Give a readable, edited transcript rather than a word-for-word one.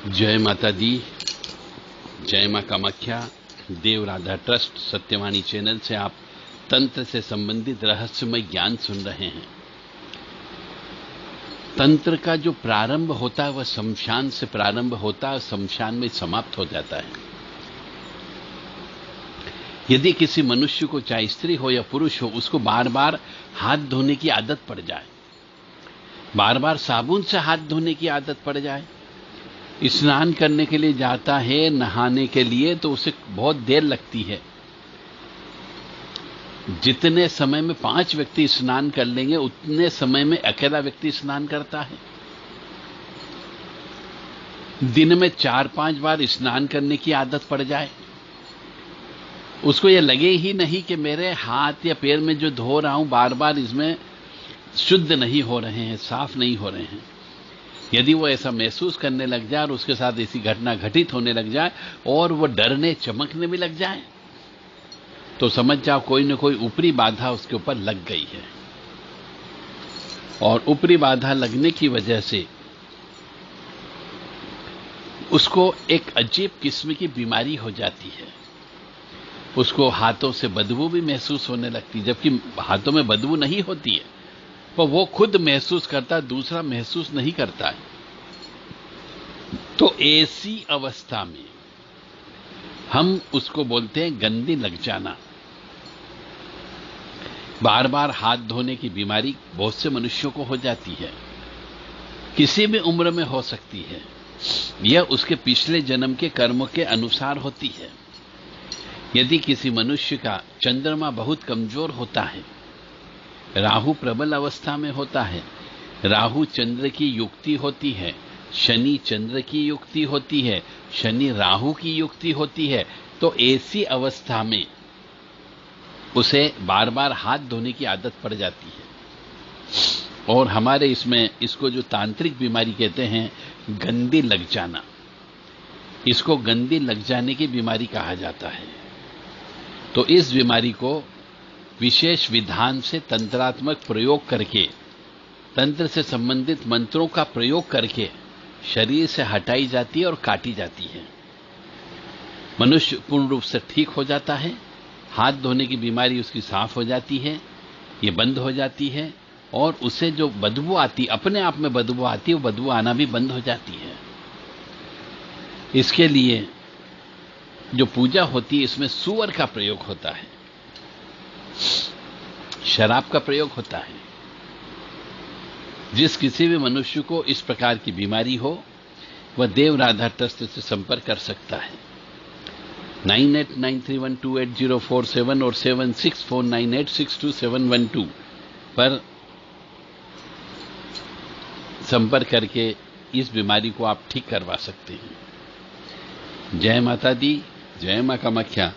जय माता दी, जय मां कामाख्या। देव राधा ट्रस्ट सत्यवाणी चैनल से आप तंत्र से संबंधित रहस्यमय ज्ञान सुन रहे हैं। तंत्र का जो प्रारंभ होता है वह शमशान से प्रारंभ होता है और शमशान में समाप्त हो जाता है। यदि किसी मनुष्य को, चाहे स्त्री हो या पुरुष हो, उसको बार बार हाथ धोने की आदत पड़ जाए, बार बार साबुन से हाथ धोने की आदत पड़ जाए, स्नान करने के लिए जाता है नहाने के लिए तो उसे बहुत देर लगती है। जितने समय में 5 व्यक्ति स्नान कर लेंगे उतने समय में अकेला व्यक्ति स्नान करता है। दिन में 4-5 बार स्नान करने की आदत पड़ जाए, उसको यह लगे ही नहीं कि मेरे हाथ या पैर में जो धो रहा हूं बार बार इसमें शुद्ध नहीं हो रहे हैं, साफ नहीं हो रहे हैं। यदि वो ऐसा महसूस करने लग जाए और उसके साथ ऐसी घटना घटित होने लग जाए और वो डरने चमकने भी लग जाए तो समझ जाओ कोई न कोई ऊपरी बाधा उसके ऊपर लग गई है। और ऊपरी बाधा लगने की वजह से उसको एक अजीब किस्म की बीमारी हो जाती है। उसको हाथों से बदबू भी महसूस होने लगती है, जबकि हाथों में बदबू नहीं होती है, पर वो खुद महसूस करता है, दूसरा महसूस नहीं करता है। तो ऐसी अवस्था में हम उसको बोलते हैं गंदी लग जाना। बार बार हाथ धोने की बीमारी बहुत से मनुष्यों को हो जाती है, किसी भी उम्र में हो सकती है। यह उसके पिछले जन्म के कर्मों के अनुसार होती है। यदि किसी मनुष्य का चंद्रमा बहुत कमजोर होता है, राहु प्रबल अवस्था में होता है, राहु चंद्र की युक्ति होती है, शनि चंद्र की युक्ति होती है, शनि राहु की युक्ति होती है, तो ऐसी अवस्था में उसे बार बार हाथ धोने की आदत पड़ जाती है। और हमारे इसमें इसको जो तांत्रिक बीमारी कहते हैं गंदी लग जाना, इसको गंदी लग जाने की बीमारी कहा जाता है। तो इस बीमारी को विशेष विधान से तंत्रात्मक प्रयोग करके, तंत्र से संबंधित मंत्रों का प्रयोग करके शरीर से हटाई जाती है और काटी जाती है। मनुष्य पूर्ण रूप से ठीक हो जाता है, हाथ धोने की बीमारी उसकी साफ हो जाती है, ये बंद हो जाती है, और उसे जो बदबू आती, अपने आप में बदबू आती है, वो बदबू आना भी बंद हो जाती है। इसके लिए जो पूजा होती है इसमें सूअर का प्रयोग होता है, शराब का प्रयोग होता है। जिस किसी भी मनुष्य को इस प्रकार की बीमारी हो वह देव राधा ट्रस्ट से संपर्क कर सकता है। 9893128047 और 7649862712 पर संपर्क करके इस बीमारी को आप ठीक करवा सकते हैं। जय माता दी, जय मां कामाख्या।